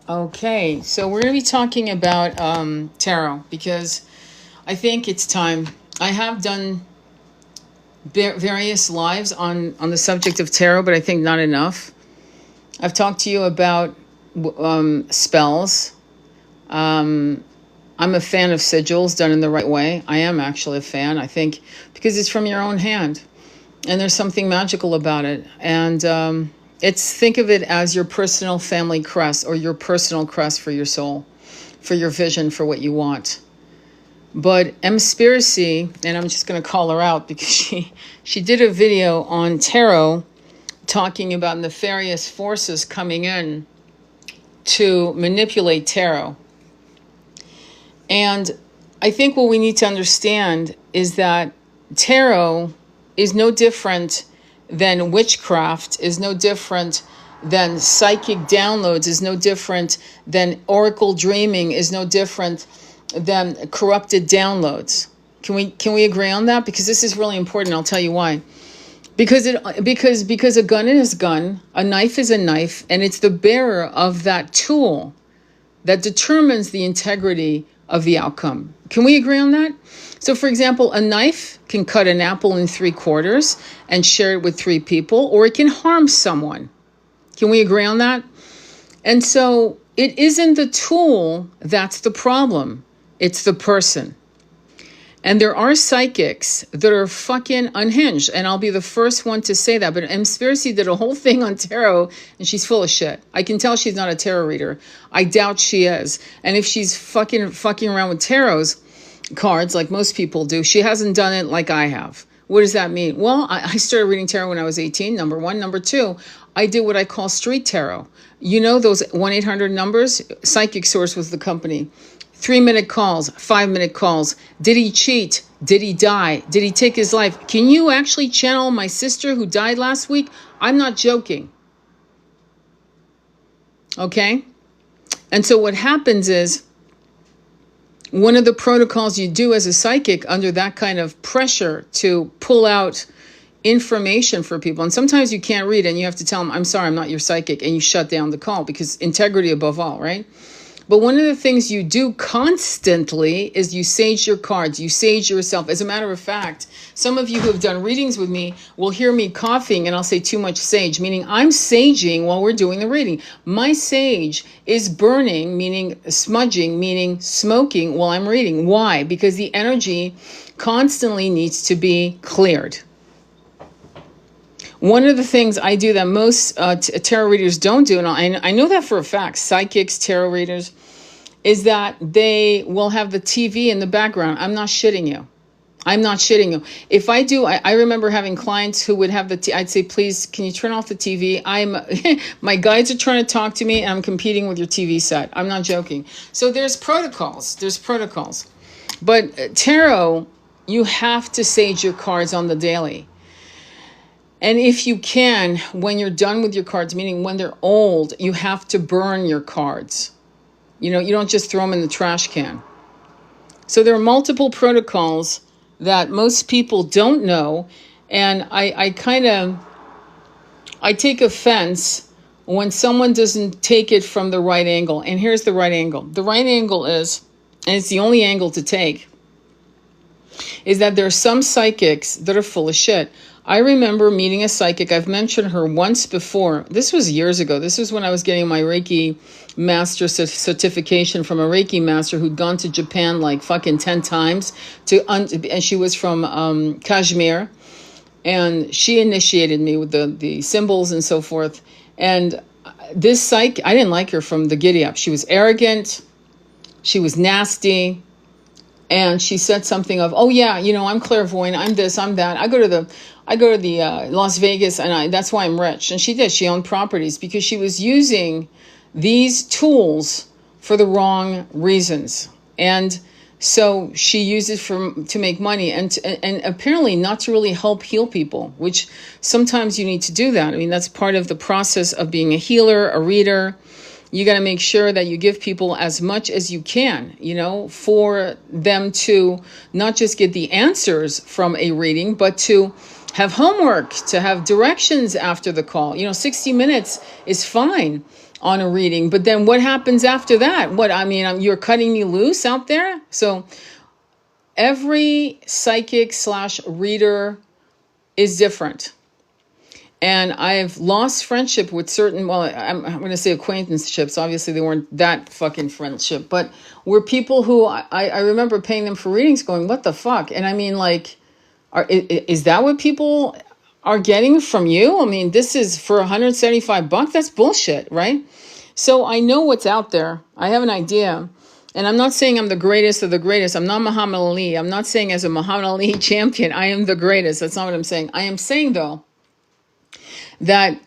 Okay, so we're going to be talking about tarot because I think it's time. I have done various lives on the subject of tarot, but I think not enough. I've talked to you about spells. I'm a fan of sigils done in the right way. I am actually a fan, I think, because it's from your own hand. And there's something magical about it. And think of it as your personal family crest or your personal crest for your soul, for your vision, for what you want. But Mspiracy, and I'm just going to call her out because she did a video on tarot talking about nefarious forces coming in to manipulate tarot. And I think what we need to understand is that tarot is no different than witchcraft, is no different than psychic downloads, is no different than oracle dreaming, is no different than corrupted downloads. Can we agree on that? Because this is really important. I'll tell you why. Because a gun is a gun, a knife is a knife, and it's the bearer of that tool that determines the integrity of the outcome. Can we agree on that? So, for example, a knife can cut an apple in 3/4 and share it with 3 people, or it can harm someone. Can we agree on that? And so it isn't the tool that's the problem. It's the person. And there are psychics that are fucking unhinged. And I'll be the first one to say that. But Mspiracy did a whole thing on tarot and she's full of shit. I can tell she's not a tarot reader. I doubt she is. And if she's fucking around with tarot's cards like most people do, she hasn't done it like I have. What does that mean? Well, I started reading tarot when I was 18, number one. Number two, I did what I call street tarot. You know those 1-800 numbers? Psychic Source was the company. 3-minute calls, 5-minute calls. Did he cheat? Did he die? Did he take his life? Can you actually channel my sister who died last week? I'm not joking. Okay? And so what happens is, one of the protocols you do as a psychic under that kind of pressure to pull out information for people, and sometimes you can't read and you have to tell them, I'm sorry, I'm not your psychic, and you shut down the call because integrity above all, right? But one of the things you do constantly is you sage your cards, you sage yourself. As a matter of fact, some of you who have done readings with me will hear me coughing and I'll say too much sage, meaning I'm saging while we're doing the reading. My sage is burning, meaning smudging, meaning smoking while I'm reading. Why? Because the energy constantly needs to be cleared. One of the things I do that most tarot readers don't do, and I know that for a fact, psychics, tarot readers, is that they will have the TV in the background. I'm not shitting you. I'm not shitting you. If I do, I remember having clients who would have I'd say, please, can you turn off the TV? My guides are trying to talk to me and I'm competing with your TV set. I'm not joking. So there's protocols. But tarot, you have to sage your cards on the daily. And if you can, when you're done with your cards, meaning when they're old, you have to burn your cards. You know, you don't just throw them in the trash can. So there are multiple protocols that most people don't know. And I take offense when someone doesn't take it from the right angle. And here's the right angle. The right angle is, and it's the only angle to take, is that there are some psychics that are full of shit. I remember meeting a psychic. I've mentioned her once before. This was years ago. This was when I was getting my Reiki master certification from a Reiki master who'd gone to Japan like fucking 10 times. And she was from Kashmir. And she initiated me with the symbols and so forth. And this psychic, I didn't like her from the giddy up. She was arrogant. She was nasty. And she said something of, oh yeah, you know, I'm clairvoyant, I'm this, I'm that. I go to the Las Vegas and that's why I'm rich. And she did, she owned properties because she was using these tools for the wrong reasons. And so she used it to make money and apparently not to really help heal people, which sometimes you need to do that. I mean, that's part of the process of being a healer, a reader. You got to make sure that you give people as much as you can, you know, for them to not just get the answers from a reading, but to have homework, to have directions after the call. 60 minutes is fine on a reading, but then what happens after that? You're cutting me loose out there? So every psychic / reader is different. And I've lost friendship with certain, well, I'm going to say acquaintanceships. Obviously, they weren't that fucking friendship, but were people who I remember paying them for readings going, what the fuck? And I mean, like, is that what people are getting from you? I mean, this is for $175. That's bullshit, right? So I know what's out there. I have an idea. And I'm not saying I'm the greatest of the greatest. I'm not Muhammad Ali. I'm not saying as a Muhammad Ali champion, I am the greatest. That's not what I'm saying. I am saying, though, that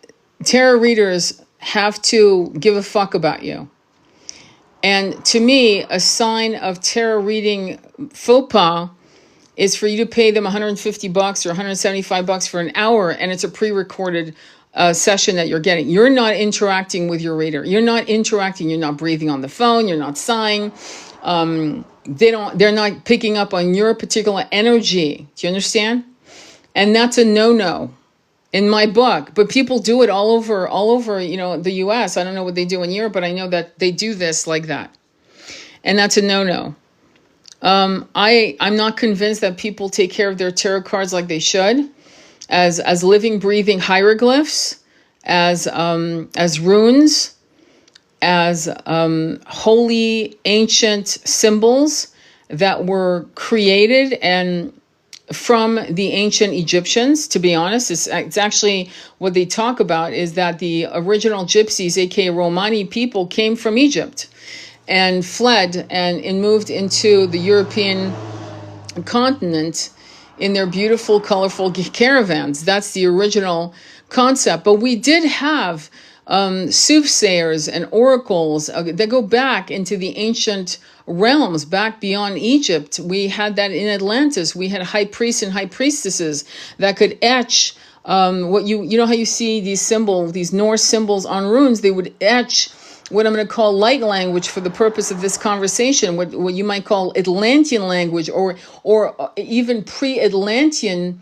tarot readers have to give a fuck about you. And to me, a sign of tarot reading faux pas is for you to pay them $150 or $175 for an hour, and it's a pre-recorded session that you're getting. You're not interacting with your reader. You're not interacting. You're not breathing on the phone. You're not sighing. They're not picking up on your particular energy. Do you understand? And that's a no-no in my book. But people do it all over, the US. I don't know what they do in Europe, but I know that they do this like that. And that's a no-no. I'm not convinced that people take care of their tarot cards like they should, as living, breathing hieroglyphs, as runes, as holy ancient symbols that were created and from the ancient Egyptians. To be honest, it's actually what they talk about is that the original gypsies, aka Romani people, came from Egypt and fled and moved into the European continent in their beautiful, colorful caravans. That's the original concept. But we did have soothsayers and oracles that go back into the ancient realms, back beyond Egypt. We had that in Atlantis. We had high priests and high priestesses that could etch what you know how you see these Norse symbols on runes. They would etch what I'm going to call light language for the purpose of this conversation, what you might call Atlantean language, or even pre-Atlantean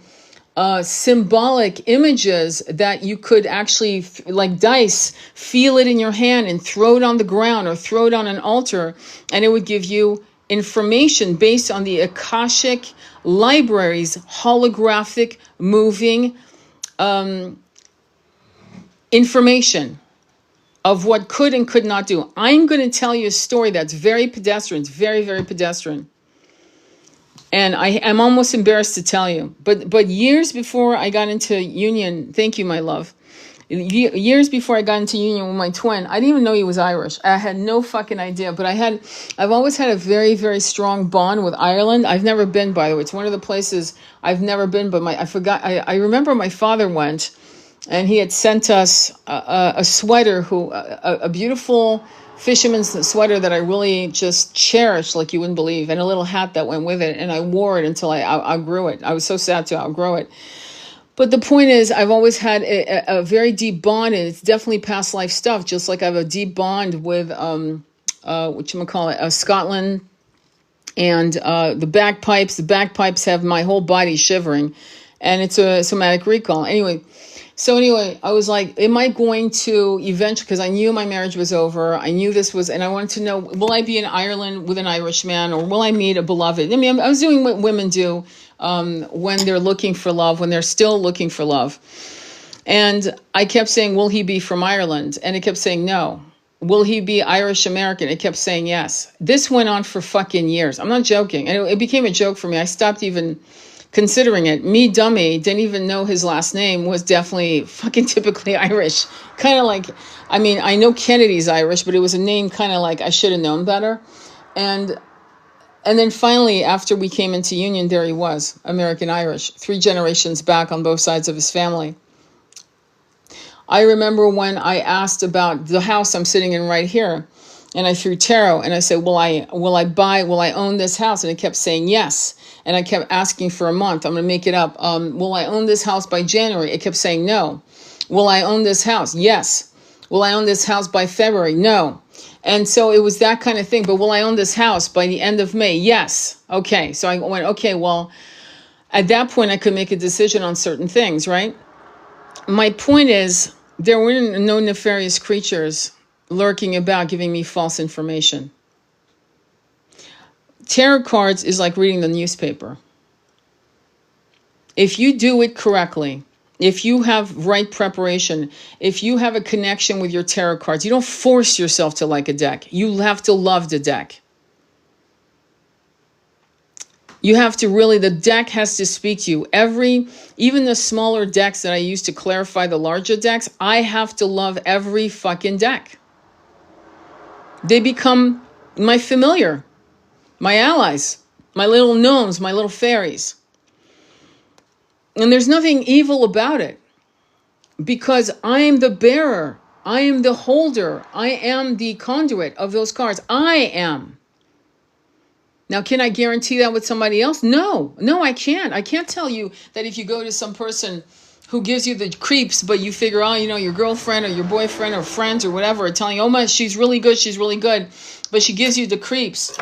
symbolic images that you could actually, like dice, feel it in your hand and throw it on the ground or throw it on an altar, and it would give you information based on the Akashic libraries, holographic, moving information of what could and could not do. I'm going to tell you a story that's very pedestrian. It's very, very pedestrian. And I'm almost embarrassed to tell you. But years before I got into union, thank you, my love. Years before I got into union with my twin, I didn't even know he was Irish. I had no fucking idea. But I've always had a very, very strong bond with Ireland. I've never been, by the way. It's one of the places I've never been. But I remember my father went. And he had sent us a sweater, a beautiful fisherman's sweater that I really just cherished like you wouldn't believe, and a little hat that went with it. And I wore it until I outgrew it. I was so sad to outgrow it. But the point is, I've always had a very deep bond, and it's definitely past life stuff, just like I have a deep bond with, Scotland and the bagpipes. The bagpipes have my whole body shivering, and it's a somatic recall. Anyway, I was like, am I going to eventually, because I knew my marriage was over, I knew this was, and I wanted to know, will I be in Ireland with an Irish man, or will I meet a beloved? I mean, I was doing what women do when they're looking for love, when they're still looking for love. And I kept saying, will he be from Ireland? And it kept saying no. Will he be Irish American? It kept saying yes. This went on for fucking years. I'm not joking. And it became a joke for me. I stopped even considering it. Me, dummy, didn't even know his last name was definitely fucking typically Irish. Kind of like, I mean, I know Kennedy's Irish, but it was a name kind of like I should have known better. And then finally, after we came into union, there he was, American Irish, 3 generations back on both sides of his family. I remember when I asked about the house I'm sitting in right here, and I threw tarot, and I said, will I own this house? And it kept saying yes. And I kept asking for a month. I'm going to make it up. Will I own this house by January? It kept saying no. Will I own this house? Yes. Will I own this house by February? No. And so it was that kind of thing. But will I own this house by the end of May? Yes. Okay. So I went, okay, well, At that point, I could make a decision on certain things, right? My point is, there were no nefarious creatures lurking about giving me false information. Tarot cards is like reading the newspaper. If you do it correctly, if you have right preparation, if you have a connection with your tarot cards, you don't force yourself to like a deck. You have to love the deck. You have to really, the deck has to speak to you. Even the smaller decks that I use to clarify the larger decks, I have to love every fucking deck. They become my familiar, my allies, my little gnomes, my little fairies. And there's nothing evil about it, because I am the bearer. I am the holder. I am the conduit of those cards. I am. Now, can I guarantee that with somebody else? No, I can't. I can't tell you that if you go to some person who gives you the creeps, but you figure, your girlfriend or your boyfriend or friends or whatever are telling you, she's really good, but she gives you the creeps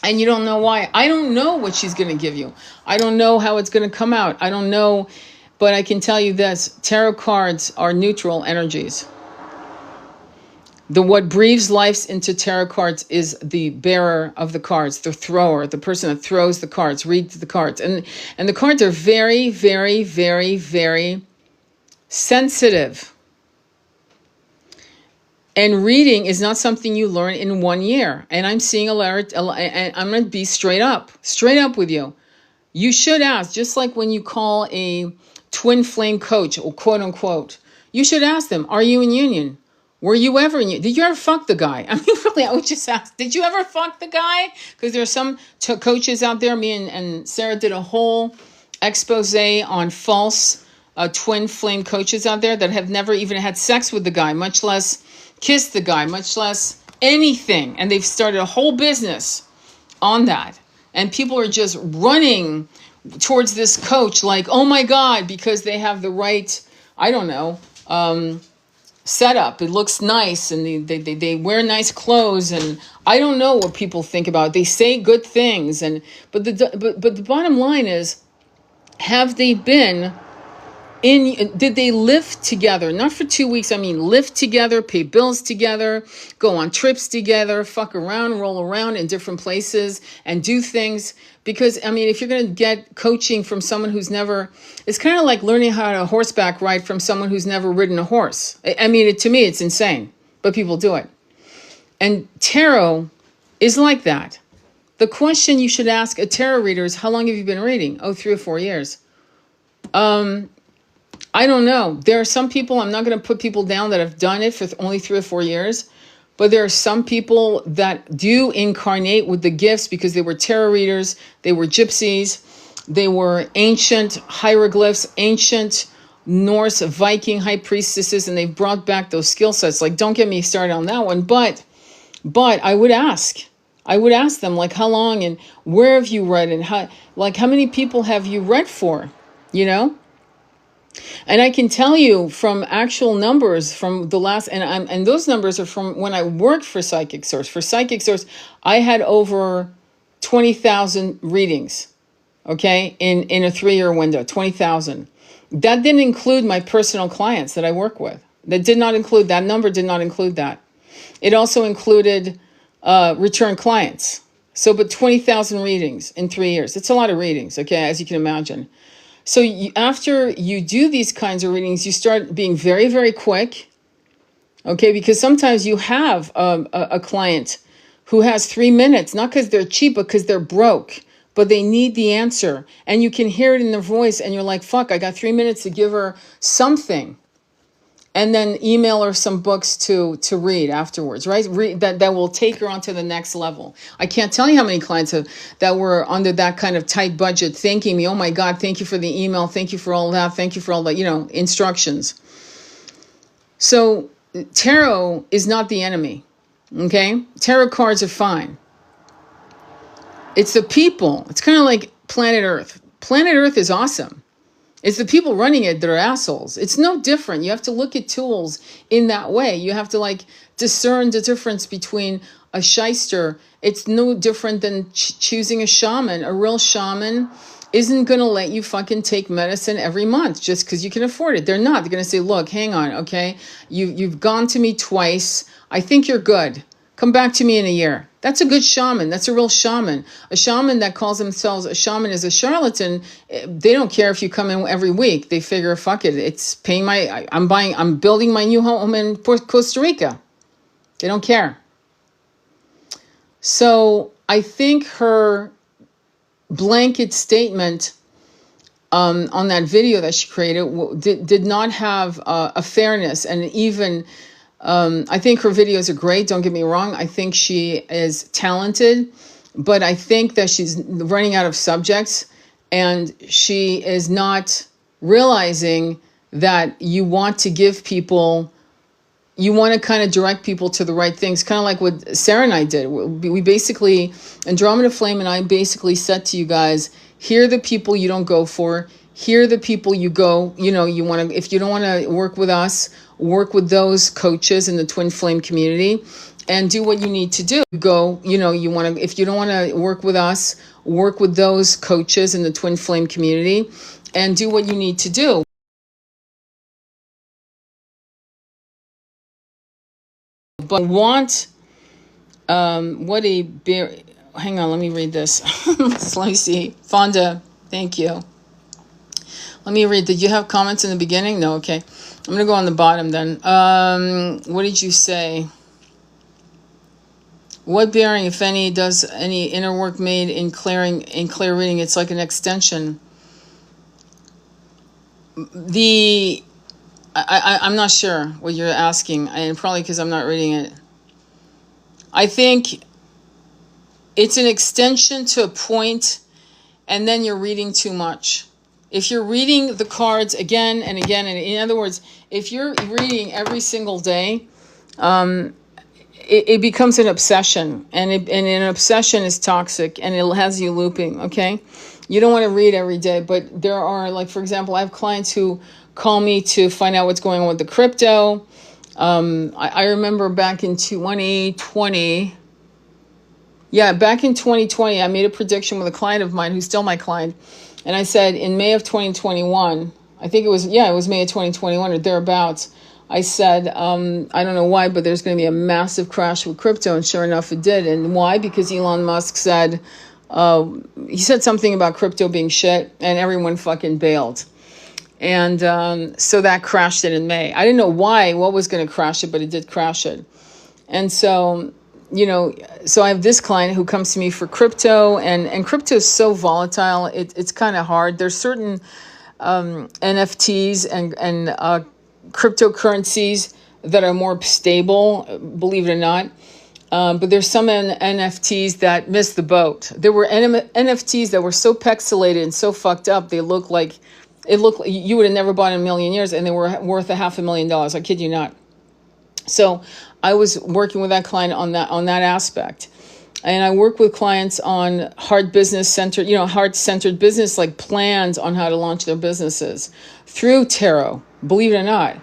and you don't know why. I don't know what she's going to give you. I don't know how it's going to come out. I don't know, but I can tell you this, tarot cards are neutral energies. What breathes life into tarot cards is the bearer of the cards, the thrower, the person that throws the cards, reads the cards. And the cards are very, very, very, very sensitive. And reading is not something you learn in 1 year. And I'm seeing and I'm going to be straight up with you. You should ask, just like when you call a twin flame coach, or quote unquote, you should ask them, are you in union? Were you ever in union? Did you ever fuck the guy? I mean, really, I would just ask, did you ever fuck the guy? Because there are some coaches out there. Me and Sarah did a whole expose on false twin flame coaches out there that have never even had sex with the guy, much less kissed the guy, much less anything. And they've started a whole business on that. And people are just running towards this coach like, oh my God, because they have the right, I don't know, setup. It looks nice and they wear nice clothes, and I don't know what people think about it. They say good things, but the bottom line is, have they been did they live together? Not for 2 weeks. I mean, live together, pay bills together, go on trips together, fuck around, roll around in different places and do things. Because, I mean, if you're going to get coaching from someone who's never, it's kind of like learning how to horseback ride from someone who's never ridden a horse. I mean, to me, it's insane, but people do it. And tarot is like that. The question you should ask a tarot reader is, how long have you been reading? 3 or 4 years. I don't know. There are some people, I'm not going to put people down that have done it for only 3 or 4 years, but there are some people that do incarnate with the gifts because they were tarot readers, they were gypsies, they were ancient hieroglyphs, ancient Norse Viking high priestesses, and they've brought back those skill sets. Like, don't get me started on that one, but I would ask them, like, how long and where have you read, and how many people have you read for, And I can tell you from actual numbers from the last, and those numbers are from when I worked for Psychic Source. For Psychic Source, I had over 20,000 readings, okay, in a 3-year window, 20,000. That didn't include my personal clients that I work with. That number did not include that. It also included return clients. So, but 20,000 readings in 3 years. It's a lot of readings, okay, as you can imagine. So after you do these kinds of readings, you start being very, very quick, okay? Because sometimes you have a client who has 3 minutes, not because they're cheap, but because they're broke, but they need the answer. And you can hear it in their voice, and you're like, fuck, I got 3 minutes to give her something. And then email her some books to read afterwards, right? That will take her on to the next level. I can't tell you how many clients that were under that kind of tight budget thanking me, oh my God, thank you for the email, thank you for all that, thank you for all that, instructions. So tarot is not the enemy, okay? Tarot cards are fine. It's the people. It's kind of like planet Earth. Planet Earth is awesome. It's the people running it that are assholes. It's no different. You have to look at tools in that way. You have to discern the difference between a shyster. It's no different than choosing a shaman. A real shaman isn't going to let you fucking take medicine every month just because you can afford it. They're not. They're going to say, look, hang on, okay? You've gone to me twice. I think you're good. Come back to me in a year. That's a good shaman. That's a real shaman. A shaman that calls themselves a shaman is a charlatan. They don't care if you come in every week. They figure, fuck it. It's paying I'm building my new home in Costa Rica. They don't care. So I think her blanket statement on that video that she created did not have a fairness. And even I think her videos are great, don't get me wrong. I think she is talented, but I think that she's running out of subjects, and she is not realizing that you want to give people, you want to kind of direct people to the right things, kind of like what Sarah and I did. We basically, Andromeda Flame and I basically said to you guys, here are the people you don't go for. Here are the people you go, you want to, if you don't want to work with us, work with those coaches in the Twin Flame community and do what you need to do. Go, you want to, if you don't want to work with us, work with those coaches in the Twin Flame community and do what you need to do. But want, hang on, let me read this. Let me see. Fonda, thank you. Let me read. Did you have comments in the beginning? No, okay. I'm going to go on the bottom then. What did you say? What bearing, if any, does any inner work made in clear reading? It's like an extension. I'm not sure what you're asking, and probably because I'm not reading it. I think it's an extension to a point, and then you're reading too much. If you're reading the cards again and again, and in other words, if you're reading every single day, it becomes an obsession, and an obsession is toxic, and it has you looping, okay? You don't want to read every day, but there are, like, for example, I have clients who call me to find out what's going on with the crypto. I remember back in 2020, back in 2020, I made a prediction with a client of mine who's still my client. And I said in May of 2021, I think it was May of 2021 or thereabouts. I said, I don't know why, but there's going to be a massive crash with crypto. And sure enough, it did. And why? Because Elon Musk said, he said something about crypto being shit, and everyone fucking bailed. And so that crashed it in May. I didn't know what was going to crash it, but it did crash it. And so, so I have this client who comes to me for crypto, and crypto is so volatile. It's kind of hard. There's certain NFTs and cryptocurrencies that are more stable, believe it or not. But there's some NFTs that missed the boat. There were NFTs that were so pixelated and so fucked up, it looked like you would have never bought in a million years, and they were worth $500,000. I kid you not. So I was working with that client on that aspect. And I work with clients on heart-centered business, like plans on how to launch their businesses through tarot, believe it or not.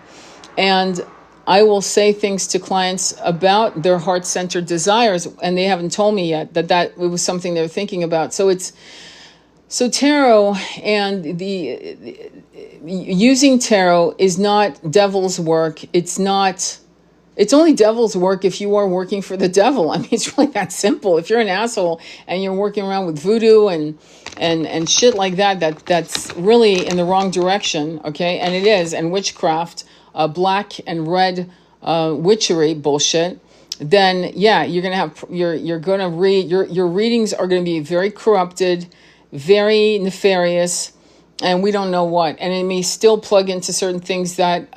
And I will say things to clients about their heart-centered desires, and they haven't told me yet that it was something they're thinking about. So tarot and using tarot is not devil's work. It's only devil's work if you are working for the devil. I mean, it's really that simple. If you're an asshole and you're working around with voodoo and shit like that's really in the wrong direction, okay? And it is, and witchcraft, black and red witchery bullshit, then you're gonna have you're gonna read your readings are gonna be very corrupted, very nefarious, and we don't know what. And it may still plug into certain things that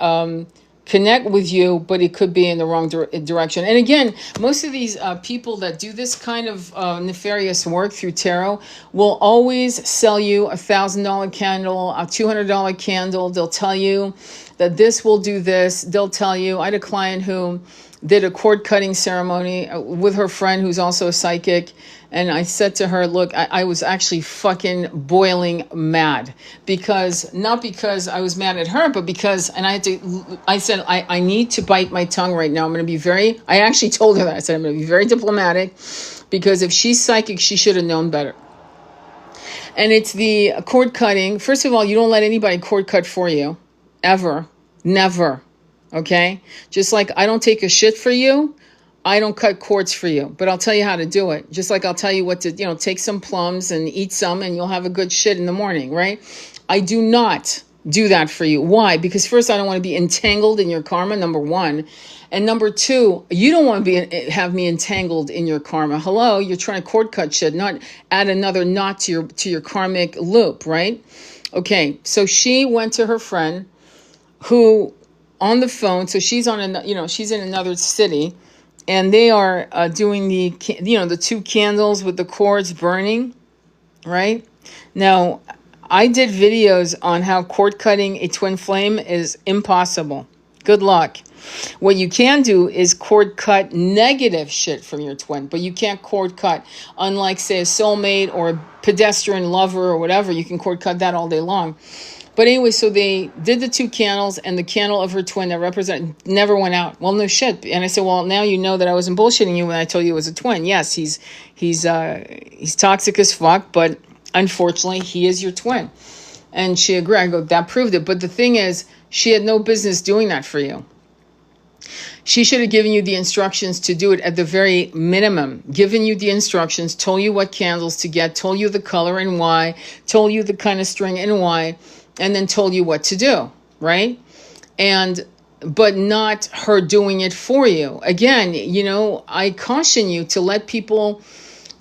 connect with you, but it could be in the wrong direction. And again, most of these people that do this kind of nefarious work through tarot will always sell you $1,000 candle, a $200 candle. They'll tell you that this will do this. They'll tell you, I had a client who did a cord cutting ceremony with her friend who's also a psychic. And I said to her, look, I was actually fucking boiling mad not because I was mad at her, but because, and I said, I need to bite my tongue right now. I actually told her that. I said, I'm going to be very diplomatic, because if she's psychic, she should have known better. And it's the cord cutting. First of all, you don't let anybody cord cut for you. Ever. Never. Okay? Just like I don't take a shit for you, I don't cut cords for you. But I'll tell you how to do it. Just like I'll tell you what to, take some plums and eat some and you'll have a good shit in the morning, right? I do not do that for you. Why? Because first, I don't want to be entangled in your karma, number one. And number two, you don't want to have me entangled in your karma. Hello, you're trying to cord cut shit, not add another knot to your karmic loop, right? Okay, so she went to her friend who on the phone, so she's she's in another city, and they are doing the 2 candles with the cords burning, right? Now, I did videos on how cord cutting a twin flame is impossible. Good luck. What you can do is cord cut negative shit from your twin, but you can't cord cut, unlike, say, a soulmate or a pedestrian lover or whatever. You can cord cut that all day long. But anyway, so they did the 2 candles, and the candle of her twin that represented never went out. Well, no shit. And I said, well, now you know that I wasn't bullshitting you when I told you it was a twin. Yes, he's toxic as fuck, but unfortunately, he is your twin. And she agreed. I go, that proved it. But the thing is, she had no business doing that for you. She should have given you the instructions to do it at the very minimum. Given you the instructions, told you what candles to get, told you the color and why, told you the kind of string and why, and then told you what to do, right? But not her doing it for you. Again, I caution you to let people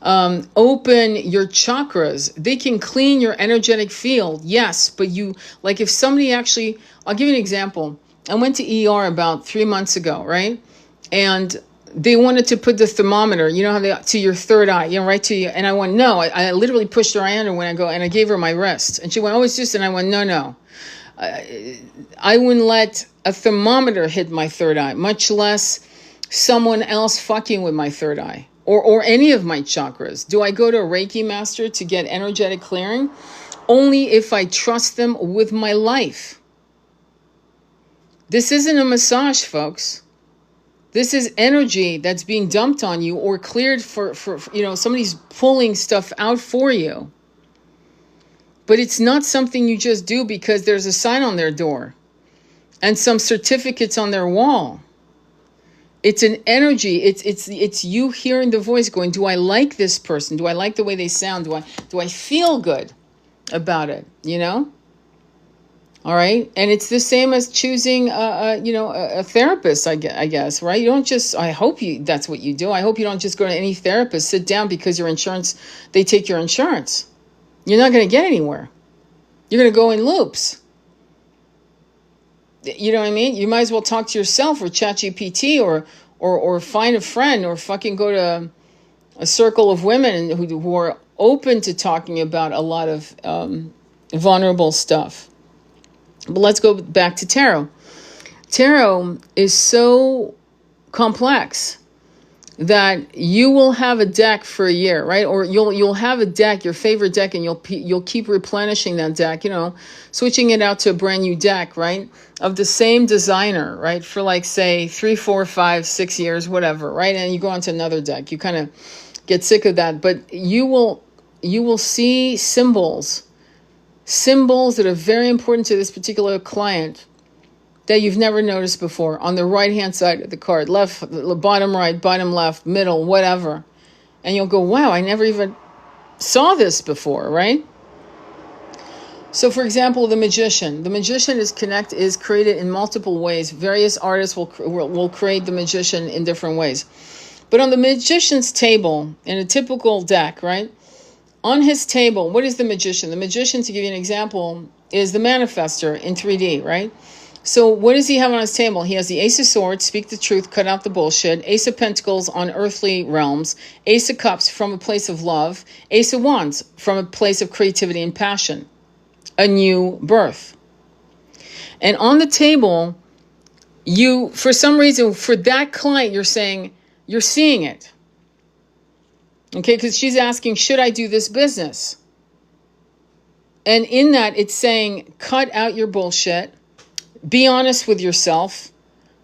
open your chakras. They can clean your energetic field, yes, but if somebody actually, I'll give you an example. I went to ER about 3 months ago, right? And they wanted to put the thermometer, how to your third eye, right to you. And I went, no, I literally pushed her eye under when I go, and I gave her my wrist. And she went, oh, it's just, and I went, no. I wouldn't let a thermometer hit my third eye, much less someone else fucking with my third eye. Or any of my chakras. Do I go to a Reiki master to get energetic clearing? Only if I trust them with my life. This isn't a massage, folks. This is energy that's being dumped on you or cleared for somebody's pulling stuff out for you. But it's not something you just do because there's a sign on their door and some certificates on their wall. It's an energy. It's you hearing the voice going, do I like this person? Do I like the way they sound? Do I feel good about it? All right. And it's the same as choosing a therapist, I guess, right? You don't just, I hope that's what you do. I hope you don't just go to any therapist, sit down because they take your insurance. You're not going to get anywhere. You're going to go in loops. You know what I mean? You might as well talk to yourself or ChatGPT or find a friend or fucking go to a circle of women who are open to talking about a lot of vulnerable stuff. But let's go back to tarot. Tarot is so complex that you will have a deck for a year, right? Or you'll have a deck, your favorite deck, and you'll keep replenishing that deck, switching it out to a brand new deck, right? Of the same designer, right? For say 3, 4, 5, 6 years, whatever, right? And you go on to another deck. You kind of get sick of that, but you will see symbols that are very important to this particular client that you've never noticed before on the right-hand side of the card, left, bottom right, bottom left, middle, whatever. And you'll go, wow, I never even saw this before, right? So, for example, the magician. The magician is created in multiple ways. Various artists will create the magician in different ways. But on the magician's table, in a typical deck, right? On his table, what is the magician? The magician, to give you an example, is the manifester in 3D, right? So what does he have on his table? He has the Ace of Swords, speak the truth, cut out the bullshit. Ace of Pentacles on earthly realms. Ace of Cups from a place of love. Ace of Wands from a place of creativity and passion. A new birth. And on the table, for some reason, for that client, you're saying, you're seeing it. Okay, because she's asking, should I do this business? And in that, it's saying, cut out your bullshit. Be honest with yourself.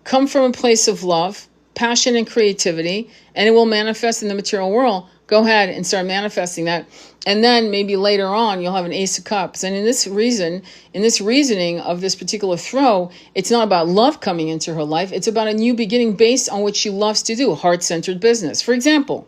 Come from a place of love, passion, and creativity, and it will manifest in the material world. Go ahead and start manifesting that. And then maybe later on, you'll have an Ace of Cups. And in this reasoning of this particular throw, it's not about love coming into her life. It's about a new beginning based on what she loves to do, heart-centered business, for example.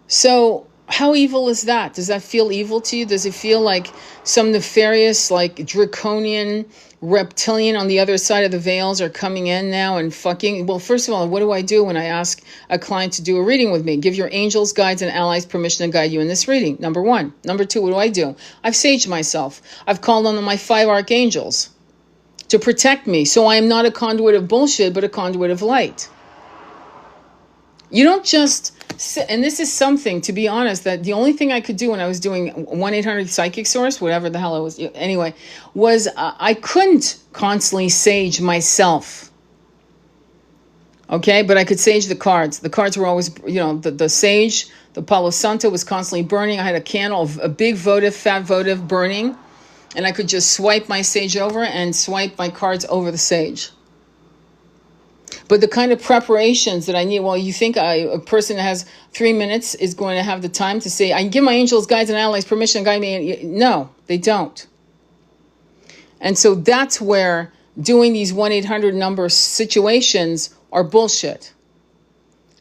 So how evil is that? Does that feel evil to you? Does it feel like some nefarious, like draconian reptilian on the other side of the veils are coming in now and fucking? Well, first of all, what do I do when I ask a client to do a reading with me? Give your angels, guides, and allies permission to guide you in this reading. Number one. Number two, what do? I've saged myself. I've called on my 5 archangels to protect me, so I am not a conduit of bullshit, but a conduit of light. You don't just sit, and this is something, to be honest, that the only thing I could do when I was doing 1-800 Psychic Source, whatever the hell it was, anyway, was I couldn't constantly sage myself. Okay, but I could sage the cards. The cards were always, the sage, the Palo Santo was constantly burning. I had a candle, a big votive, fat votive burning, and I could just swipe my sage over and swipe my cards over the sage. But the kind of preparations that I need, well, you think a person that has 3 minutes is going to have the time to say, I can give my angels, guides, and allies permission to guide me. No, they don't. And so that's where doing these 1-800 number situations are bullshit.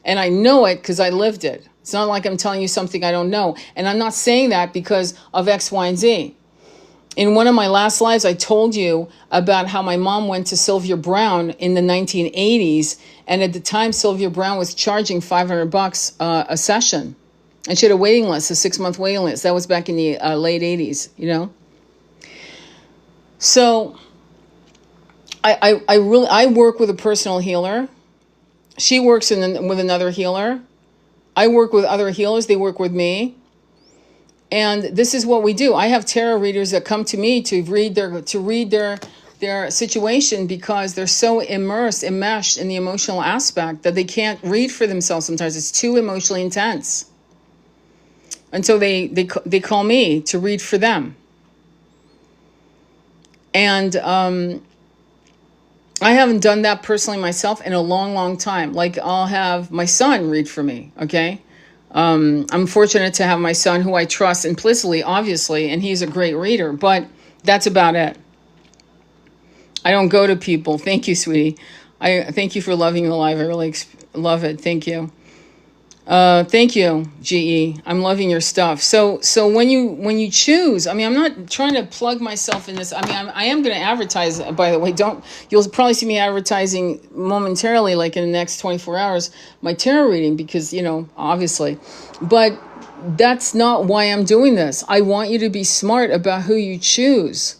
And I know it because I lived it. It's not like I'm telling you something I don't know. And I'm not saying that because of X, Y, and Z. In one of my last lives, I told you about how my mom went to Sylvia Browne in the 1980s. And at the time, Sylvia Browne was charging $500 a session. And she had a waiting list, a 6-month waiting list. That was back in the late 80s, So I work with a personal healer. She works with another healer. I work with other healers. They work with me. And this is what we do. I have tarot readers that come to me to read their situation because they're so enmeshed in the emotional aspect that they can't read for themselves sometimes. It's too emotionally intense. And so they call me to read for them. And I haven't done that personally myself in a long, long time. Like I'll have my son read for me, okay? I'm fortunate to have my son who I trust implicitly, obviously, and he's a great reader, but that's about it. I don't go to people. Thank you, sweetie. I thank you for loving the live. I really love it. Thank you. Thank you, GE. I'm loving your stuff. So when you choose, I mean, I'm not trying to plug myself in this. I mean, I am going to advertise, by the way. You'll probably see me advertising momentarily, like in the next 24 hours, my tarot reading, because, obviously. But that's not why I'm doing this. I want you to be smart about who you choose.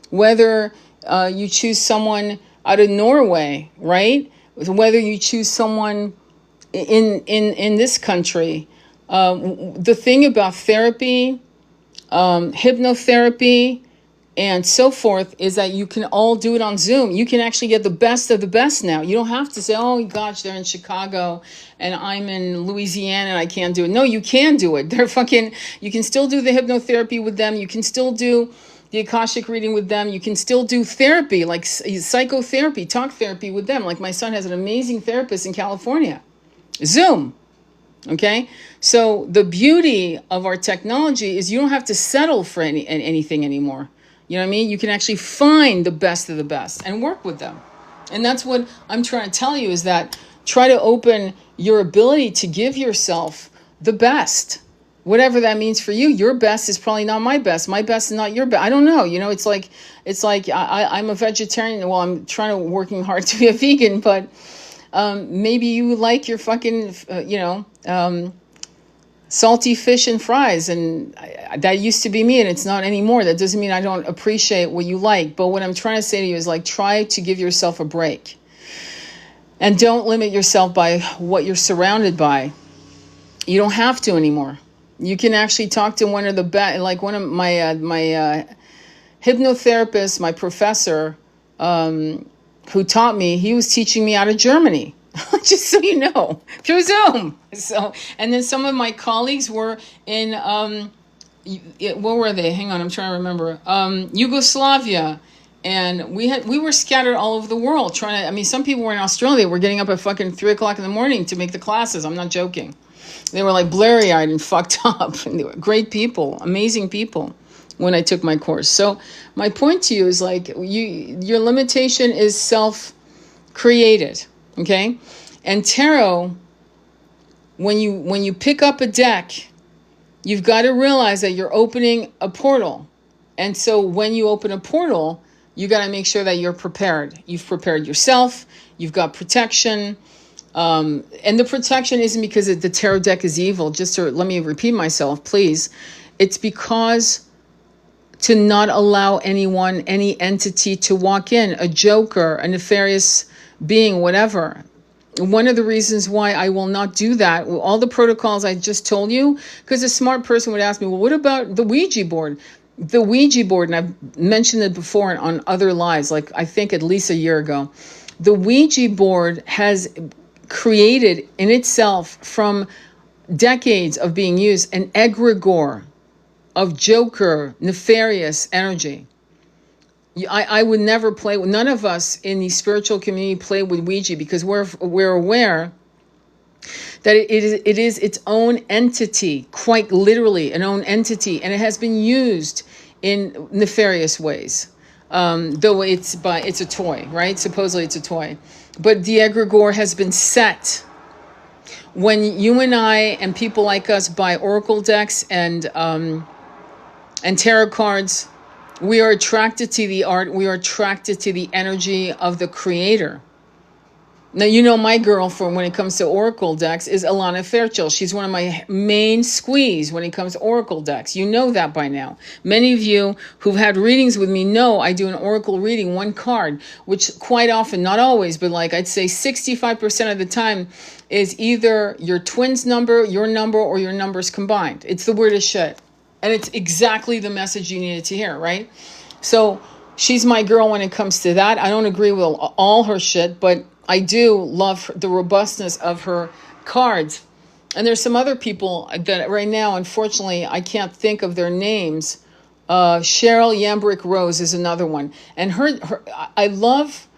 Whether you choose someone out of Norway, right? Whether you choose someone in this country. The thing about therapy, hypnotherapy, and so forth is that you can all do it on Zoom. You can actually get the best of the best now. You don't have to say, oh gosh, they're in Chicago and I'm in Louisiana and I can't do it. No, you can do it. You can still do the hypnotherapy with them. You can still do the Akashic reading with them. You can still do therapy, like psychotherapy, talk therapy with them. Like my son has an amazing therapist in California. Zoom. Okay? So the beauty of our technology is you don't have to settle for anything anymore. You know what I mean? You can actually find the best of the best and work with them. And that's what I'm trying to tell you, is that try to open your ability to give yourself the best. Whatever that means for you. Your best is probably not my best. My best is not your best. I don't know. It's like I'm a vegetarian. Well, I'm working hard to be a vegan, but maybe you like your fucking, salty fish and fries. And that used to be me and it's not anymore. That doesn't mean I don't appreciate what you like. But what I'm trying to say to you is try to give yourself a break. And don't limit yourself by what you're surrounded by. You don't have to anymore. You can actually talk to one of the best, like one of my hypnotherapists, my professor, who taught me, he was teaching me out of Germany, just so you know, through Zoom. And then some of my colleagues were in, what were they? Hang on, I'm trying to remember. Yugoslavia And we were scattered all over the world trying to, I mean, some people were in Australia, were getting up at fucking 3 o'clock in the morning to make the classes. I'm not joking. They were like blurry-eyed and fucked up. And they were great people, amazing people when I took my course. So my point to you is like, your limitation is self-created, okay? And tarot, when you pick up a deck, you've got to realize that you're opening a portal. And so when you open a portal, you got to make sure that you're prepared. You've prepared yourself. You've got protection. And the protection isn't because the tarot deck is evil. Just to let me repeat myself, please. It's because to not allow anyone, any entity to walk in, a joker, a nefarious being, whatever. One of the reasons why I will not do that, all the protocols I just told you, because a smart person would ask me, well, what about the Ouija board? The Ouija board, and I've mentioned it before on other lives, like I think at least a year ago, the Ouija board has created in itself from decades of being used an egregore of joker, nefarious energy. I would never play with, none of us in the spiritual community play with Ouija because we're aware that it is its own entity, quite literally an own entity, and it has been used in nefarious ways. Though it's a toy, right? Supposedly it's a toy. But the egregore has been set. When you and I and people like us buy oracle decks and tarot cards, we are attracted to the art. We are attracted to the energy of the creator. Now, you know my girl when it comes to oracle decks is Alana Fairchild. She's one of my main squeeze when it comes to oracle decks. You know that by now. Many of you who've had readings with me know I do an oracle reading, one card, which quite often, not always, but like I'd say 65% of the time is either your twin's number, your number, or your numbers combined. It's the weirdest shit. And it's exactly the message you needed to hear, right? So she's my girl when it comes to that. I don't agree with all her shit, but I do love the robustness of her cards. And there's some other people that right now, unfortunately, I can't think of their names. Cheryl Yambrick Rose is another one. And I love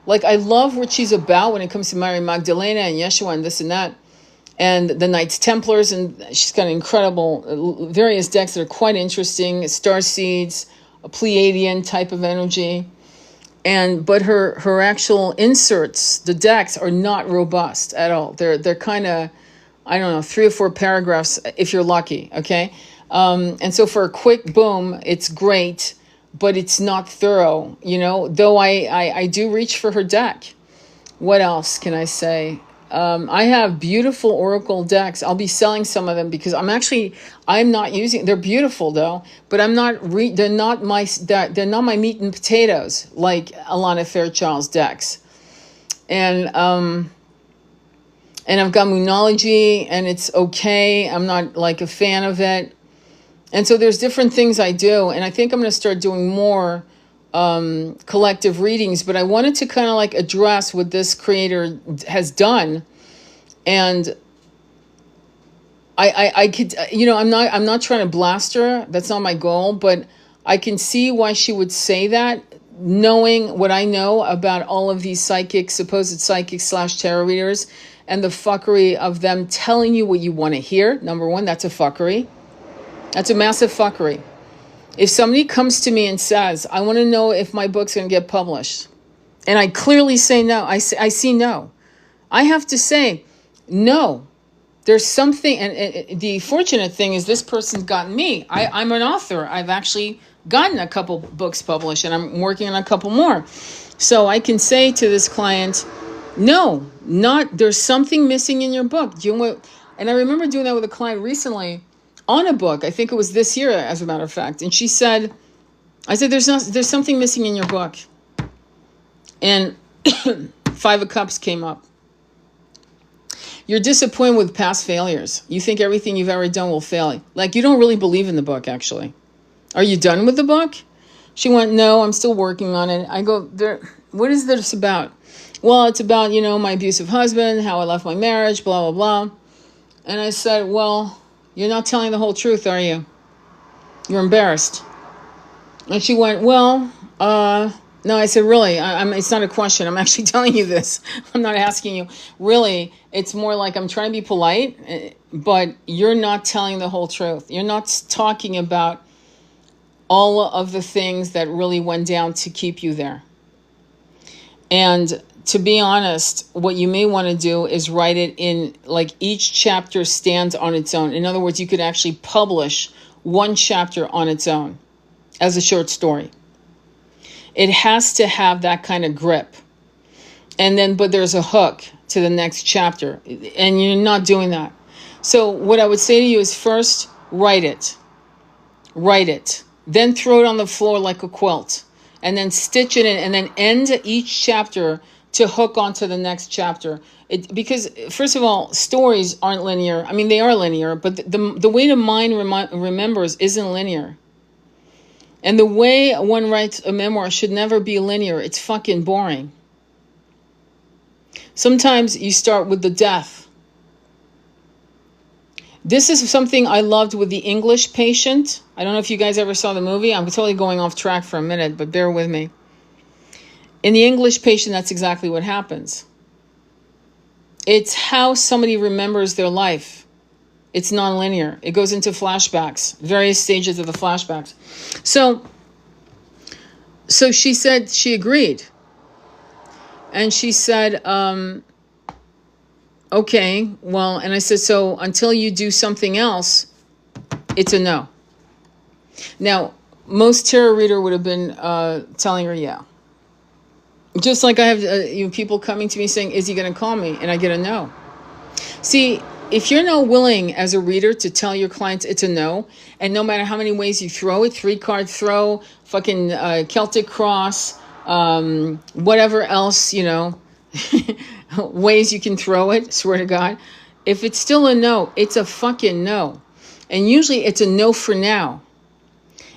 what she's about when it comes to Mary Magdalena and Yeshua and this and that. And the Knights Templars, and she's got incredible various decks that are quite interesting. Star Seeds, a Pleiadian type of energy. But her actual inserts, the decks, are not robust at all. They're kind of, I don't know, 3 or 4 paragraphs if you're lucky, okay? And so for a quick boom, it's great, but it's not thorough, you know, though I do reach for her deck. What else can I say? I have beautiful oracle decks. I'll be selling some of them because I'm not using. They're beautiful though, but they're not my meat and potatoes like Alana Fairchild's decks. And I've got Moonology, and it's okay. I'm not like a fan of it. And so there's different things I do, and I think I'm going to start doing more collective readings, but I wanted to kind of like address what this creator has done. And I could, you know, I'm not trying to blast her. That's not my goal, but I can see why she would say that, knowing what I know about all of these supposed psychics / tarot readers, and the fuckery of them telling you what you want to hear. Number one, that's a fuckery. That's a massive fuckery. If somebody comes to me and says, I want to know if my book's going to get published, and I clearly say no, I see no. I have to say, no. There's something, and the fortunate thing is this person's gotten me. I'm an author. I've actually gotten a couple books published, and I'm working on a couple more. So I can say to this client, no, there's something missing in your book. And I remember doing that with a client recently, on a book. I think it was this year, as a matter of fact. And she said, I said, there's something missing in your book. And 5 of Cups came up. You're disappointed with past failures. You think everything you've ever done will fail. Like, you don't really believe in the book, actually. Are you done with the book? She went, no, I'm still working on it. I go, what is this about? Well, it's about, you know, my abusive husband, how I left my marriage, blah, blah, blah. And I said, well, you're not telling the whole truth, are you? You're embarrassed. And she went, well, No, I said, really, it's not a question. I'm actually telling you this. I'm not asking you. Really, it's more like I'm trying to be polite, but you're not telling the whole truth. You're not talking about all of the things that really went down to keep you there. And to be honest, what you may want to do is write it in, like, each chapter stands on its own. In other words, you could actually publish one chapter on its own as a short story. It has to have that kind of grip. And then, but there's a hook to the next chapter, and you're not doing that. So what I would say to you is, first, write it. Write it. Then throw it on the floor like a quilt, and then stitch it in, and then end each chapter to hook onto the next chapter. Because, first of all, stories aren't linear. I mean, they are linear, but the way the mind remembers isn't linear. And the way one writes a memoir should never be linear. It's fucking boring. Sometimes you start with the death. This is something I loved with The English Patient. I don't know if you guys ever saw the movie. I'm totally going off track for a minute, but bear with me. In The English Patient, that's exactly what happens. It's how somebody remembers their life. It's non-linear. It goes into flashbacks, various stages of the flashbacks. So she said she agreed. And she said, okay, well, and I said, so until you do something else, it's a no. Now, most tarot reader would have been telling her, yeah. Just like I have people coming to me saying, is he going to call me? And I get a no. See, if you're not willing as a reader to tell your clients it's a no, and no matter how many ways you throw it, 3-card throw, fucking Celtic cross, whatever else, ways you can throw it, swear to God, if it's still a no, it's a fucking no. And usually it's a no for now.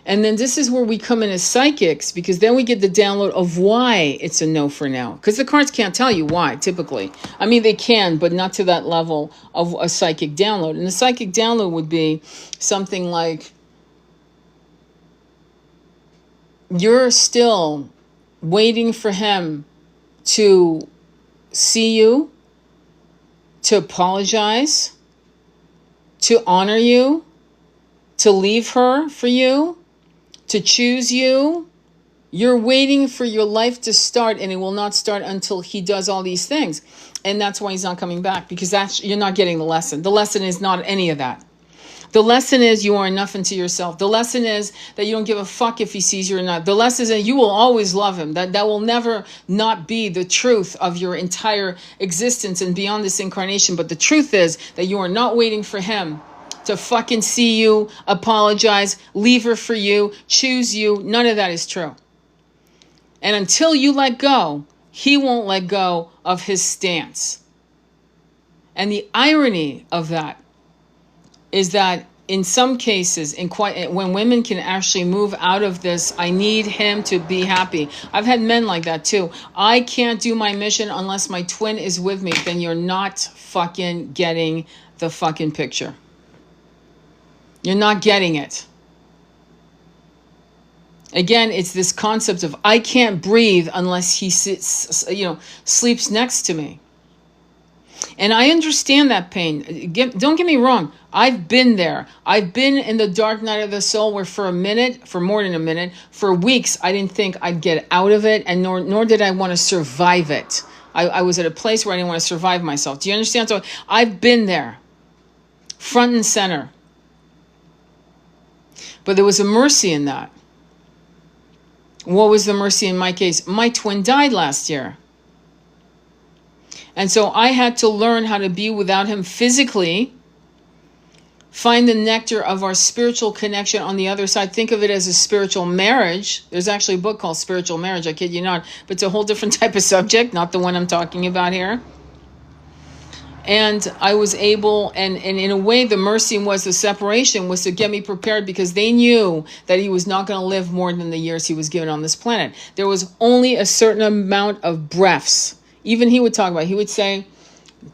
And then this is where we come in as psychics, because then we get the download of why it's a no for now. Because the cards can't tell you why, typically. I mean, they can, but not to that level of a psychic download. And the psychic download would be something like, you're still waiting for him to see you, to apologize, to honor you, to leave her for you, to choose you. You're waiting for your life to start, and it will not start until he does all these things. And that's why he's not coming back, because you're not getting the lesson. The lesson is not any of that. The lesson is you are enough unto yourself. The lesson is that you don't give a fuck if he sees you or not. The lesson is that you will always love him. That will never not be the truth of your entire existence and beyond this incarnation. But the truth is that you are not waiting for him to fucking see you, apologize, leave her for you, choose you. None of that is true. And until you let go, he won't let go of his stance. And the irony of that is that in some cases, when women can actually move out of this, I need him to be happy. I've had men like that too. I can't do my mission unless my twin is with me. Then you're not fucking getting the fucking picture. You're not getting it. Again, it's this concept of I can't breathe unless he sleeps next to me. And I understand that pain. Don't get me wrong. I've been there. I've been in the dark night of the soul where for more than a minute, for weeks, I didn't think I'd get out of it, and nor did I want to survive it. I was at a place where I didn't want to survive myself. Do you understand? So I've been there, front and center. But there was a mercy in that. What was the mercy in my case? My twin died last year. And so I had to learn how to be without him physically, find the nectar of our spiritual connection on the other side. Think of it as a spiritual marriage. There's actually a book called Spiritual Marriage, I kid you not, but it's a whole different type of subject, not the one I'm talking about here. And I was able, and in a way, the mercy was the separation was to get me prepared, because they knew that he was not going to live more than the years he was given on this planet. There was only a certain amount of breaths. Even he would talk about, he would say,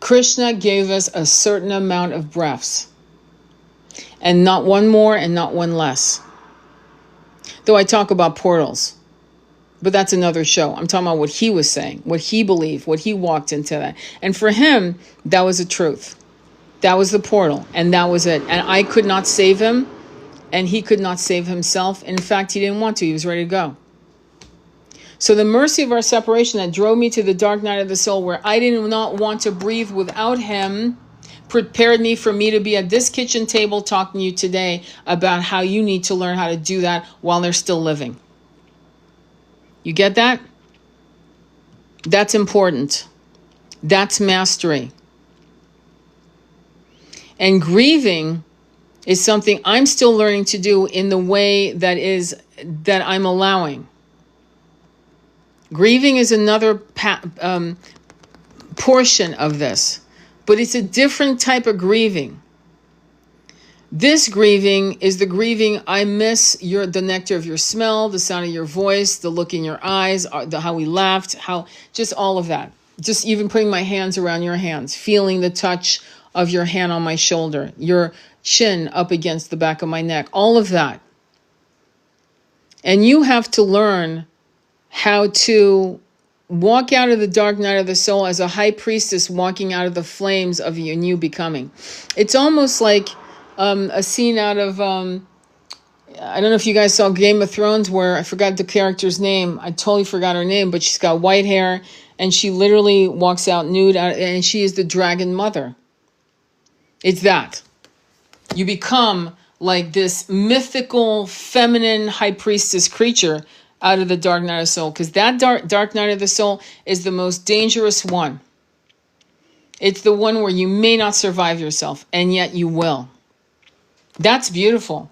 Krishna gave us a certain amount of breaths. And not one more and not one less. Though I talk about portals. But that's another show. I'm talking about what he was saying, what he believed, what he walked into that. And for him, that was the truth. That was the portal. And that was it. And I could not save him. And he could not save himself. In fact, he didn't want to. He was ready to go. So the mercy of our separation that drove me to the dark night of the soul, where I did not want to breathe without him, prepared me for me to be at this kitchen table talking to you today about how you need to learn how to do that while they're still living. You get that? That's important. That's mastery. And grieving is something I'm still learning to do in the way that I'm allowing. Grieving is another portion of this, but it's a different type of grieving. This grieving is the grieving, I miss the nectar of your smell, the sound of your voice, the look in your eyes, how we laughed, just all of that. Just even putting my hands around your hands, feeling the touch of your hand on my shoulder, your chin up against the back of my neck, all of that. And you have to learn how to walk out of the dark night of the soul as a high priestess walking out of the flames of your new becoming. It's almost like a scene out of, I don't know if you guys saw Game of Thrones, where I forgot the character's name. I totally forgot her name, but she's got white hair and she literally walks out nude and she is the dragon mother. It's that. You become like this mythical, feminine high priestess creature out of the dark night of the soul, because that dark night of the soul is the most dangerous one. It's the one where you may not survive yourself, and yet you will. That's beautiful.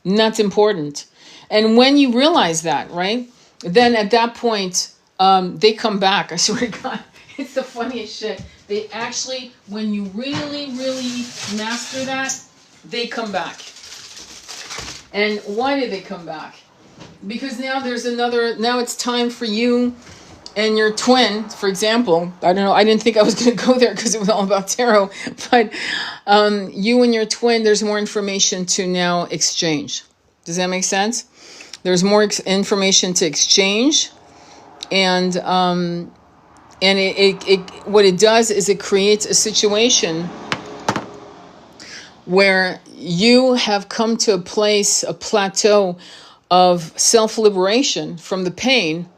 And that's important. And when you realize that, right, then at that point, they come back. I swear to God, it's the funniest shit. They actually, when you really, really master that, they come back. And why do they come back? Because now now it's time for you and your twin, for example. I don't know, I didn't think I was going to go there because it was all about tarot. But you and your twin, there's more information to now exchange. Does that make sense? There's more information to exchange. And it what it does is it creates a situation where you have come to a place, a plateau of self-liberation from the pain.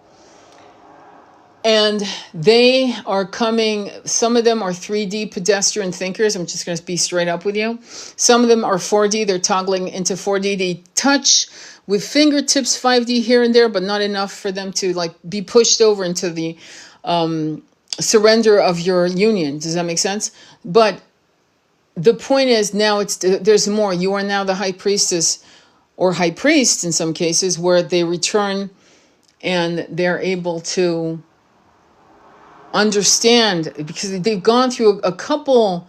And they are coming, some of them are 3D pedestrian thinkers. I'm just going to be straight up with you. Some of them are 4D. They're toggling into 4D. They touch with fingertips 5D here and there, but not enough for them to like be pushed over into the surrender of your union. Does that make sense? But the point is now there's more. You are now the high priestess or high priest in some cases, where they return and they're able to understand, because they've gone through a couple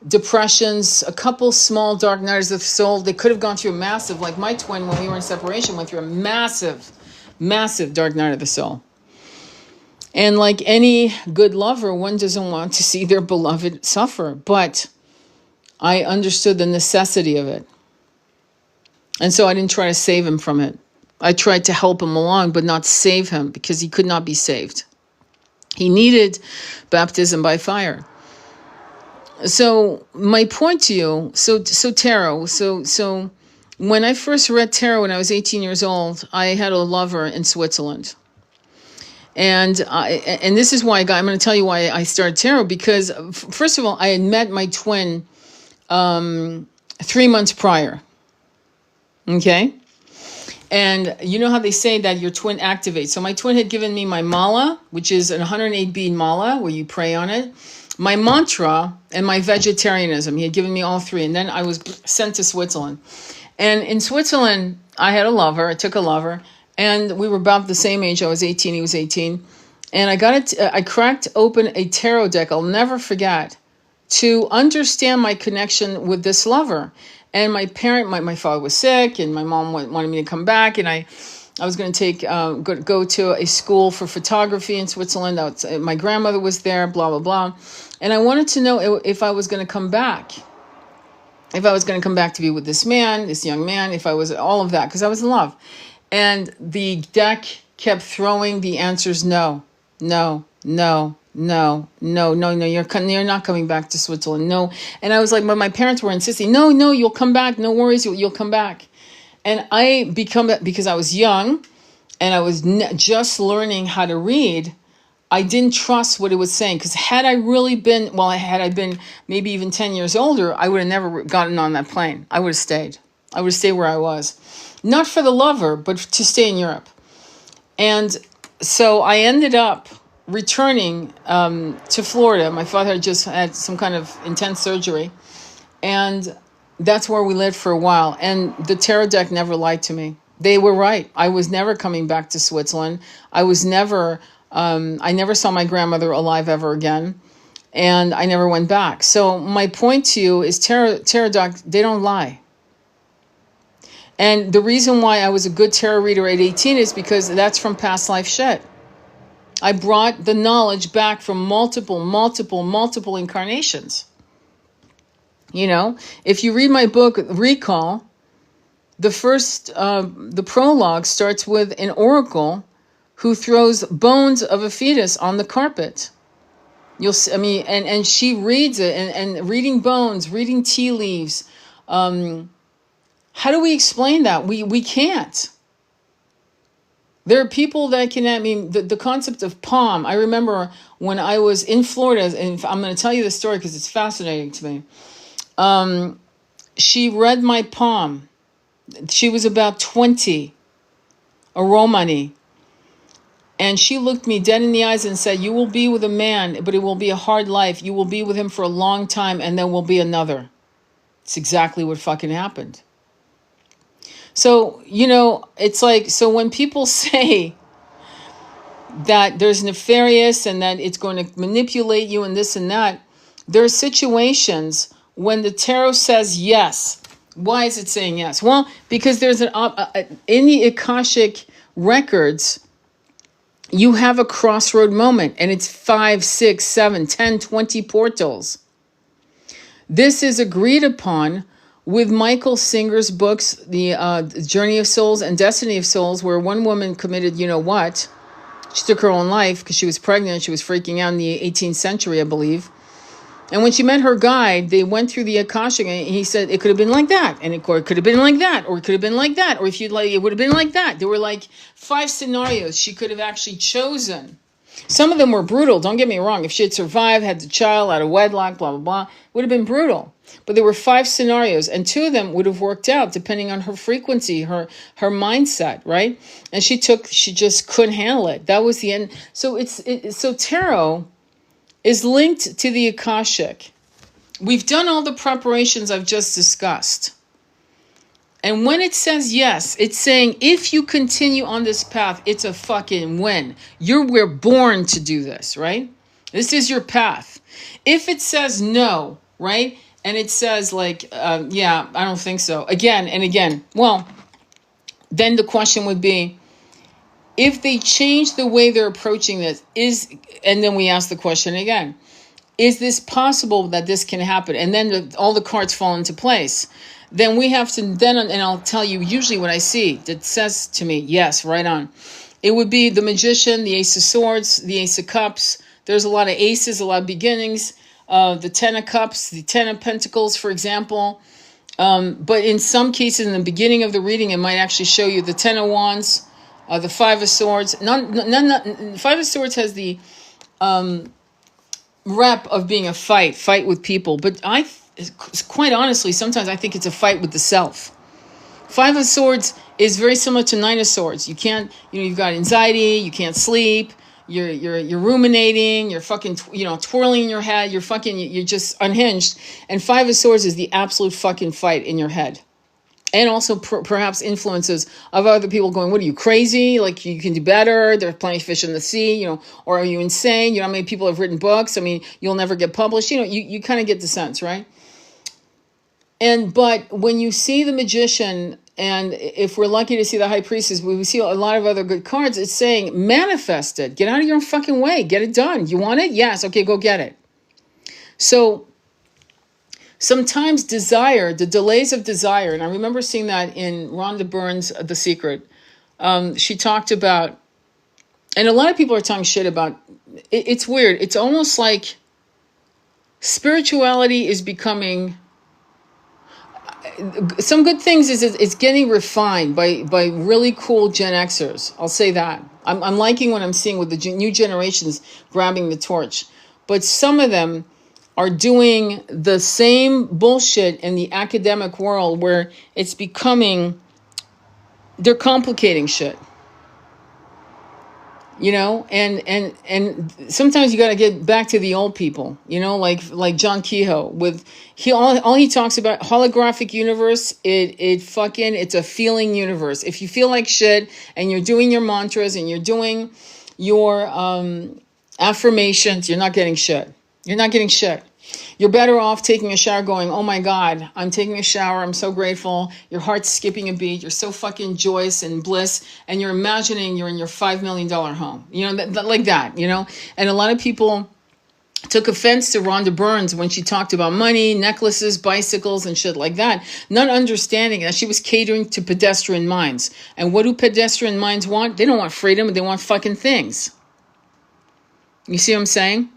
depressions, a couple small dark nights of the soul. They could have gone through a massive, like my twin when we were in separation went through a massive, massive dark night of the soul. And like any good lover, one doesn't want to see their beloved suffer, but I understood the necessity of it. And so I didn't try to save him from it. I tried to help him along, but not save him, because he could not be saved. He needed baptism by fire. So my point to you, so tarot, so when I first read tarot when I was 18 years old, I had a lover in Switzerland. And this is why I'm going to tell you why I started tarot, because first of all, I had met my twin 3 months prior. Okay? And you know how they say that your twin activates. So my twin had given me my mala, which is an 108 bead mala where you pray on it, my mantra, and my vegetarianism. He had given me all three. And then I was sent to Switzerland. And in Switzerland, I had a lover. I took a lover. And we were about the same age. I was 18. He was 18. And I cracked open a tarot deck. I'll never forget, to understand my connection with this lover. And my parent, my father was sick, and my mom wanted me to come back, and I was going to go to a school for photography in Switzerland. My grandmother was there, blah, blah, blah. And I wanted to know if I was going to come back. If I was going to come back to be with this man, this young man, if I was all of that, because I was in love. And the deck kept throwing the answers no, no, no, no, no, no, no, you're not coming back to Switzerland. No. And I was like, but my parents were insisting, no, no, you'll come back. No worries, you'll come back. And because I was young and I was just learning how to read, I didn't trust what it was saying. Because had I been maybe even 10 years older, I would have never gotten on that plane. I would have stayed. I would stay where I was. Not for the lover, but to stay in Europe. And so I ended up returning to Florida. My father had just had some kind of intense surgery. And that's where we lived for a while. And the tarot deck never lied to me. They were right. I was never coming back to Switzerland. I never saw my grandmother alive ever again. And I never went back. So my point to you is tarot deck, they don't lie. And the reason why I was a good tarot reader at 18 is because that's from past life shit. I brought the knowledge back from multiple incarnations. You know, if you read my book, Recall, the prologue starts with an oracle who throws bones of a fetus on the carpet. You'll see, and she reads it, and reading bones, reading tea leaves. How do we explain that? We can't. There are people that can, the concept of palm. I remember when I was in Florida, and I'm going to tell you the story because it's fascinating to me. She read my palm. She was about 20, a Romani. And she looked me dead in the eyes and said, you will be with a man, but it will be a hard life. You will be with him for a long time, and there will be another. It's exactly what fucking happened. So, you know, it's like, so when people say that there's nefarious and that it's going to manipulate you and this and that, there are situations when the tarot says yes. Why is it saying yes? Well, because there's in the Akashic records, you have a crossroad moment, and it's 5, 6, 7, 10, 20 portals. This is agreed upon with Michael Singer's books, the Journey of Souls and Destiny of Souls, where one woman committed, you know what? She took her own life because she was pregnant. She was freaking out in the 18th century, I believe. And when she met her guide, they went through the Akashic, and he said it could have been like that, and it could have been like that, or it could have been like that, or if you'd like, it would have been like that. There were like 5 scenarios she could have actually chosen. Some of them were brutal, don't get me wrong. If she had survived, had the child out of wedlock, blah, blah, blah, it would have been brutal. But there were 5 scenarios, and 2 of them would have worked out depending on her frequency, her mindset, right? And she just couldn't handle it. That was the end. So so tarot is linked to the Akashic. We've done all the preparations I've just discussed. And when it says yes, it's saying if you continue on this path, it's a fucking win. We're born to do this, right? This is your path. If it says no, right? And it says like, yeah, I don't think so. Again and again. Well, then the question would be, if they change the way they're approaching this, and then we ask the question again, is this possible that this can happen? And then all the cards fall into place. Then we have to, and I'll tell you usually what I see that says to me, yes, right on. It would be the Magician, the Ace of Swords, the Ace of Cups. There's a lot of aces, a lot of beginnings. The Ten of Cups, the Ten of Pentacles, for example. But in some cases, in the beginning of the reading, it might actually show you the Ten of Wands, the Five of Swords. Five of Swords has the rep of being a fight with people. But quite honestly, sometimes I think it's a fight with the self. Five of Swords is very similar to Nine of Swords. You can't, you've got anxiety, you can't sleep, you're ruminating, you're fucking, twirling in your head, you're just unhinged. And Five of Swords is the absolute fucking fight in your head. And also perhaps influences of other people going, what are you, crazy? Like, you can do better. There's plenty of fish in the sea, or are you insane? How many people have written books? You'll never get published. You kind of get the sense, right? But when you see the Magician, and if we're lucky to see the High Priestess, we see a lot of other good cards, it's saying, manifest it. Get out of your own fucking way. Get it done. You want it? Yes. Okay, go get it. So sometimes desire, the delays of desire, and I remember seeing that in Rhonda Byrne's The Secret. She talked about And a lot of people are talking shit about it. It's weird. It's almost like spirituality is becoming, some good things is it's getting refined by really cool Gen Xers. I'll say that. I'm liking what I'm seeing with the new generations grabbing the torch. But some of them are doing the same bullshit in the academic world where it's becoming, they're complicating shit. And sometimes you got to get back to the old people, like John Kehoe with all he talks about holographic universe. It's a feeling universe. If you feel like shit and you're doing your mantras and you're doing your affirmations, you're not getting shit. You're not getting shit. You're better off taking a shower going, oh my God, I'm taking a shower. I'm so grateful. Your heart's skipping a beat. You're so fucking joyous and bliss. And you're imagining you're in your $5 million home. Like that. And a lot of people took offense to Rhonda Burns when she talked about money, necklaces, bicycles, and shit like that. Not understanding that she was catering to pedestrian minds. And what do pedestrian minds want? They don't want freedom. They want fucking things. You see what I'm saying?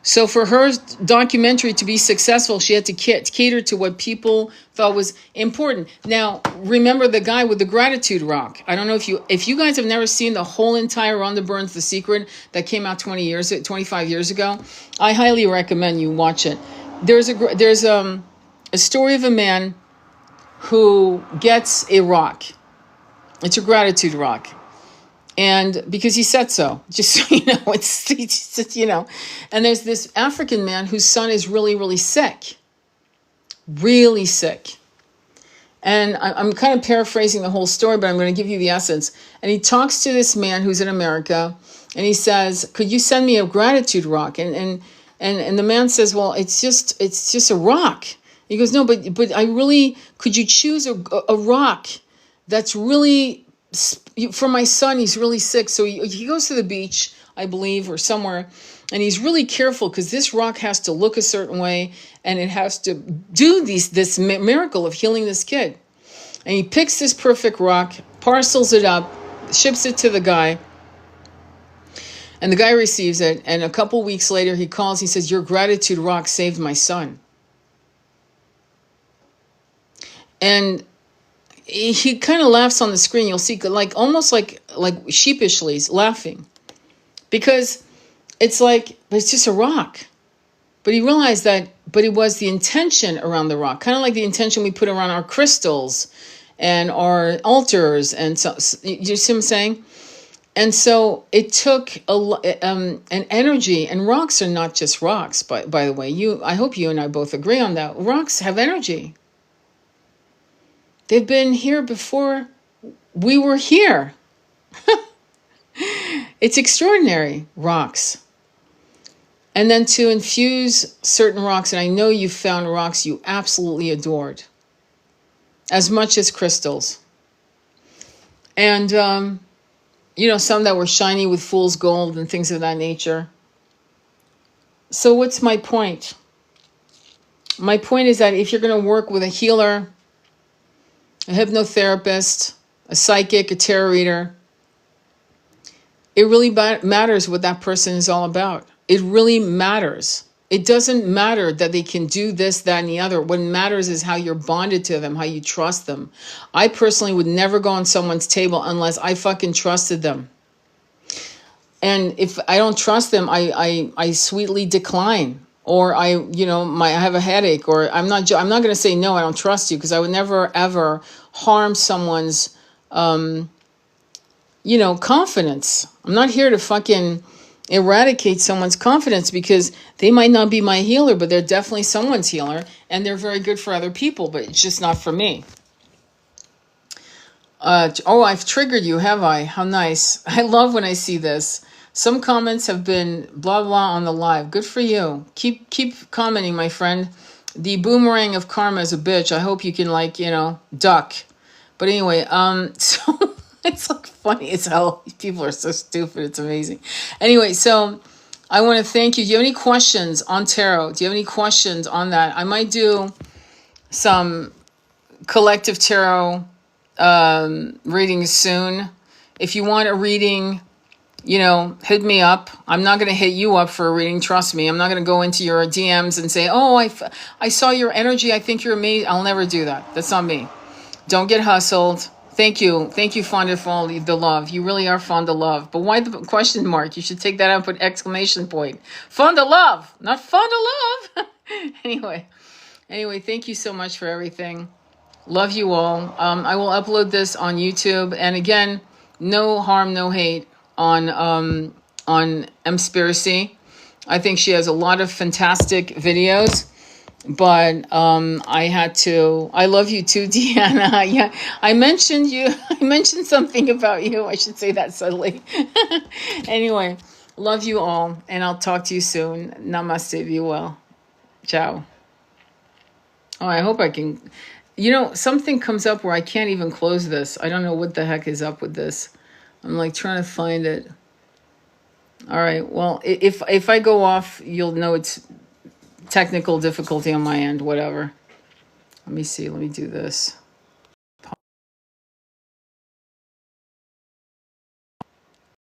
So for her documentary to be successful, she had to cater to what people thought was important. Now, remember the guy with the gratitude rock. I don't know if you guys have never seen the whole entire Rhonda Burns, The Secret, that came out 25 years ago. I highly recommend you watch it. There's a story of a man who gets a rock. It's a gratitude rock. And because he said so, just so you know, and there's this African man whose son is really, really sick. Really sick. And I'm kind of paraphrasing the whole story, but I'm going to give you the essence. And he talks to this man who's in America, and he says, could you send me a gratitude rock? And the man says, well, it's just a rock. He goes, no, but I really, could you choose a rock that's really, for my son, he's really sick. So he goes to the beach, I believe, or somewhere, and he's really careful because this rock has to look a certain way and it has to do this miracle of healing this kid. And he picks this perfect rock, parcels it up, ships it to the guy, and the guy receives it. And a couple weeks later, he calls, he says, your gratitude rock saved my son. And he kind of laughs on the screen. You'll see, almost like sheepishly laughing, because it's like, but it's just a rock. But he realized that, but it was the intention around the rock, kind of like the intention we put around our crystals and our altars, and so you see what I'm saying? And so it took an energy, and rocks are not just rocks. By the way, I hope you and I both agree on that. Rocks have energy. They've been here before we were here. It's extraordinary, rocks. And then to infuse certain rocks, and I know you found rocks you absolutely adored, as much as crystals. And, some that were shiny with fool's gold and things of that nature. So what's my point? My point is that if you're going to work with a healer, a hypnotherapist, a psychic, a tarot reader, it really matters what that person is all about. It really matters. It doesn't matter that they can do this, that, and the other. What matters is how you're bonded to them, how you trust them. I personally would never go on someone's table unless I fucking trusted them. And if I don't trust them, I sweetly decline. Or I have a headache, or I'm not going to say, no, I don't trust you, because I would never, ever harm someone's, confidence. I'm not here to fucking eradicate someone's confidence, because they might not be my healer, but they're definitely someone's healer, and they're very good for other people, but it's just not for me. I've triggered you, have I? How nice. I love when I see this. Some comments have been blah, blah on the live. Good for you. Keep commenting, my friend. The boomerang of karma is a bitch. I hope you can, duck. But anyway, so it's funny as hell. People are so stupid. It's amazing. Anyway, so I want to thank you. Do you have any questions on tarot? Do you have any questions on that? I might do some collective tarot readings soon. If you want a reading, you know, hit me up. I'm not going to hit you up for a reading. Trust me. I'm not going to go into your DMs and say, oh, I saw your energy. I think you're amazing. I'll never do that. That's not me. Don't get hustled. Thank you. Thank you, Fonda, for all the love. You really are fond of love. But why the question mark? You should take that out and put exclamation point. Fond of love, not fond of love. Anyway, thank you so much for everything. Love you all. I will upload this on YouTube. And again, no harm, no hate on Mspiracy. I think she has a lot of fantastic videos. But I love you too, Deanna. Yeah, I mentioned you. I mentioned something about you. I should say that subtly. Anyway, love you all, and I'll talk to you soon. Namaste, be well. Ciao. Oh, I hope I can. You know, something comes up where I can't even close this. I don't know what the heck is up with this. I'm like trying to find it. All right. Well, if I go off, you'll know it's technical difficulty on my end, whatever. Let me see. Let me do this.